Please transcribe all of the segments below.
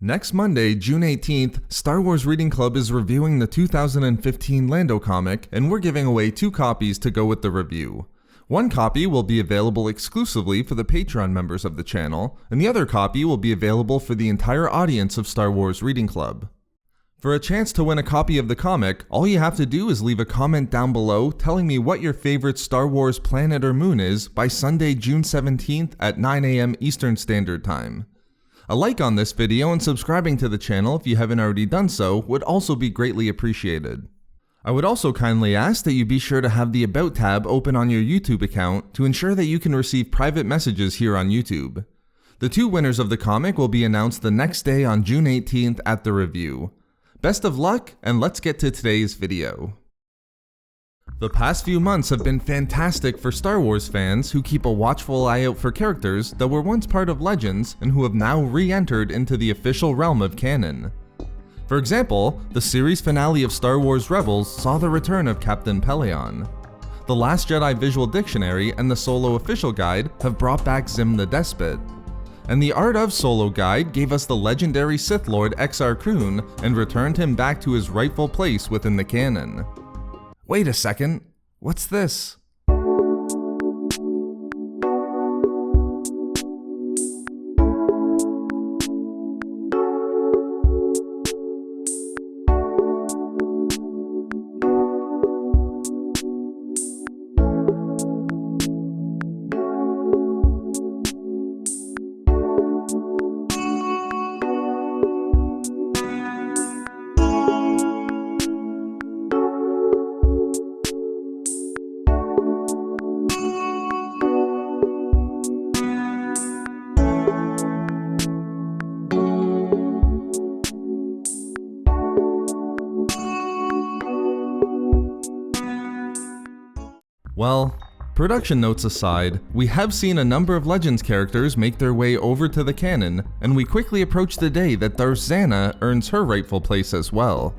Next Monday, June 18th, Star Wars Reading Club is reviewing the 2015 Lando comic, and we're giving away 2 copies to go with the review. One copy will be available exclusively for the Patreon members of the channel, and the other copy will be available for the entire audience of Star Wars Reading Club. For a chance to win a copy of the comic, all you have to do is leave a comment down below telling me what your favorite Star Wars planet or moon is by Sunday, June 17th at 9 AM Eastern Standard Time. A like on this video and subscribing to the channel if you haven't already done so would also be greatly appreciated. I would also kindly ask that you be sure to have the About tab open on your YouTube account to ensure that you can receive private messages here on YouTube. The 2 winners of the comic will be announced the next day on June 18th at the review. Best of luck, and let's get to today's video. The past few months have been fantastic for Star Wars fans who keep a watchful eye out for characters that were once part of Legends and who have now re-entered into the official realm of canon. For example, the series finale of Star Wars Rebels saw the return of Captain Pellaeon. The Last Jedi Visual Dictionary and the Solo Official Guide have brought back Zim the Despot. And the Art of Solo Guide gave us the legendary Sith Lord Exar Kun and returned him back to his rightful place within the canon. Wait a second, what's this? Well, production notes aside, we have seen a number of Legends characters make their way over to the canon, and we quickly approach the day that Darth Zana earns her rightful place as well.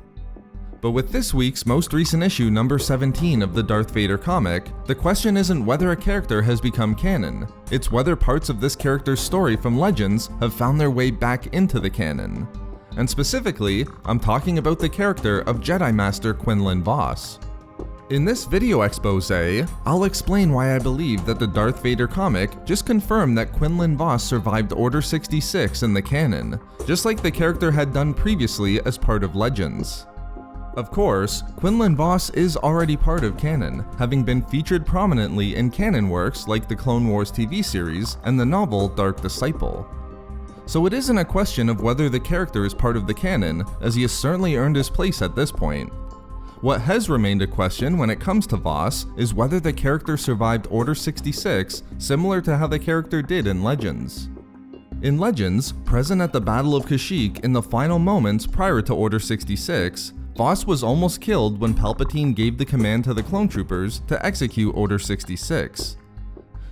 But with this week's most recent issue, number 17 of the Darth Vader comic, the question isn't whether a character has become canon, it's whether parts of this character's story from Legends have found their way back into the canon. And specifically, I'm talking about the character of Jedi Master Quinlan Vos. In this video expose, I'll explain why I believe that the Darth Vader comic just confirmed that Quinlan Vos survived Order 66 in the canon, just like the character had done previously as part of Legends. Of course, Quinlan Vos is already part of canon, having been featured prominently in canon works like the Clone Wars TV series and the novel Dark Disciple. So it isn't a question of whether the character is part of the canon, as he has certainly earned his place at this point. What has remained a question when it comes to Vos is whether the character survived Order 66, similar to how the character did in Legends. In Legends, present at the Battle of Kashyyyk in the final moments prior to Order 66, Vos was almost killed when Palpatine gave the command to the clone troopers to execute Order 66.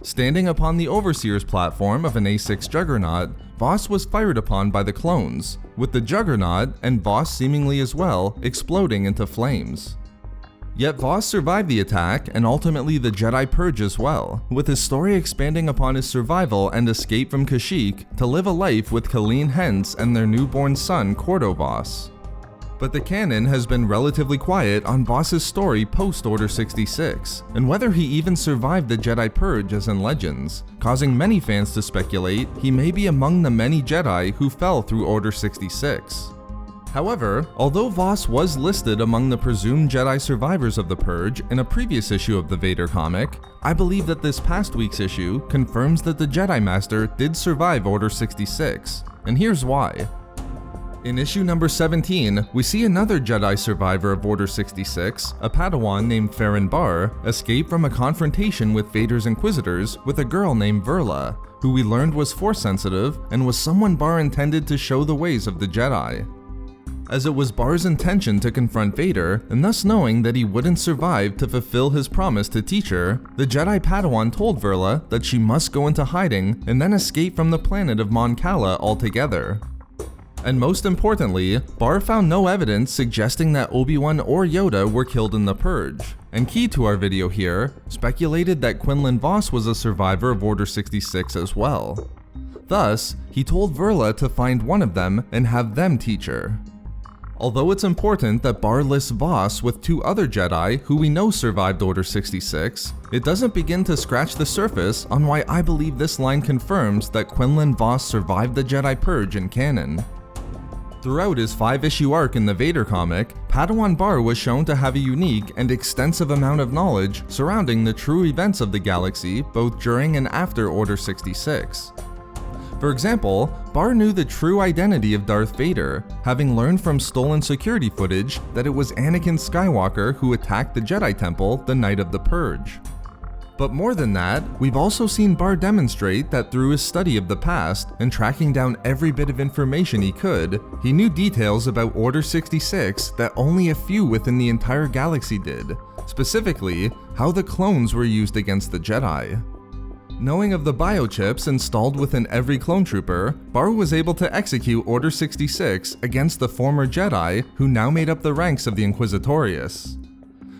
Standing upon the Overseer's platform of an A6 Juggernaut, Vos was fired upon by the clones, with the Juggernaut, and Vos seemingly as well, exploding into flames. Yet Vos survived the attack and ultimately the Jedi Purge as well, with his story expanding upon his survival and escape from Kashyyyk to live a life with Colleen Hence and their newborn son Cordo Vos. But the canon has been relatively quiet on Vos's story post-Order 66, and whether he even survived the Jedi Purge as in Legends, causing many fans to speculate he may be among the many Jedi who fell through Order 66. However, although Vos was listed among the presumed Jedi survivors of the Purge in a previous issue of the Vader comic, I believe that this past week's issue confirms that the Jedi Master did survive Order 66, and here's why. In issue number 17, we see another Jedi survivor of Order 66, a Padawan named Farron Barr, escape from a confrontation with Vader's Inquisitors with a girl named Verla, who we learned was Force-sensitive and was someone Barr intended to show the ways of the Jedi. As it was Barr's intention to confront Vader, and thus knowing that he wouldn't survive to fulfill his promise to teach her, the Jedi Padawan told Verla that she must go into hiding and then escape from the planet of Mon Cala altogether. And most importantly, Barr found no evidence suggesting that Obi-Wan or Yoda were killed in the Purge, and key to our video here, speculated that Quinlan Vos was a survivor of Order 66 as well. Thus, he told Verla to find one of them and have them teach her. Although it's important that Bar lists Vos with 2 other Jedi who we know survived Order 66, it doesn't begin to scratch the surface on why I believe this line confirms that Quinlan Vos survived the Jedi Purge in canon. Throughout his 5-issue arc in the Vader comic, Padawan Bar was shown to have a unique and extensive amount of knowledge surrounding the true events of the galaxy both during and after Order 66. For example, Bar knew the true identity of Darth Vader, having learned from stolen security footage that it was Anakin Skywalker who attacked the Jedi Temple the night of the Purge. But more than that, we've also seen Bar demonstrate that through his study of the past and tracking down every bit of information he could, he knew details about Order 66 that only a few within the entire galaxy did, specifically how the clones were used against the Jedi. Knowing of the biochips installed within every clone trooper, Bar was able to execute Order 66 against the former Jedi who now made up the ranks of the Inquisitorius.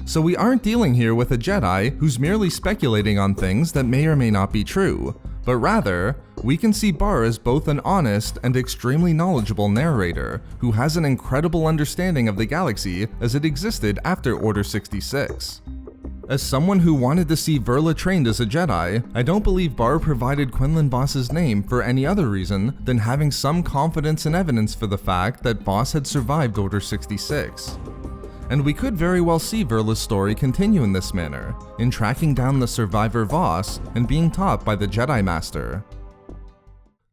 So we aren't dealing here with a Jedi who's merely speculating on things that may or may not be true, but rather, we can see Bar as both an honest and extremely knowledgeable narrator who has an incredible understanding of the galaxy as it existed after Order 66. As someone who wanted to see Verla trained as a Jedi, I don't believe Bar provided Quinlan Vos's name for any other reason than having some confidence and evidence for the fact that Vos had survived Order 66. And we could very well see Verla's story continue in this manner, in tracking down the survivor Vos and being taught by the Jedi Master.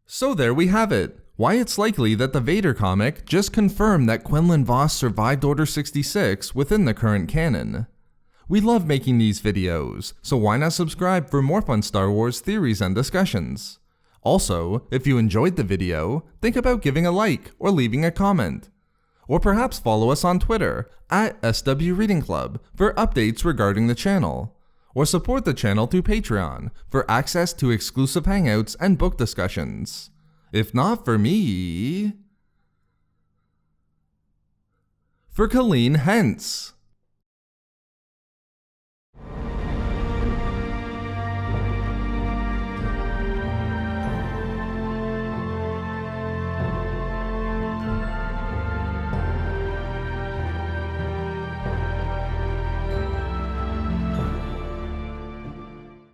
So there we have it. Why it's likely that the Vader comic just confirmed that Quinlan Vos survived Order 66 within the current canon. We love making these videos, so why not subscribe for more fun Star Wars theories and discussions? Also, if you enjoyed the video, think about giving a like or leaving a comment. Or perhaps follow us on Twitter @SW Reading Club for updates regarding the channel. Or support the channel through Patreon for access to exclusive hangouts and book discussions. If not for me... For Colleen Hence.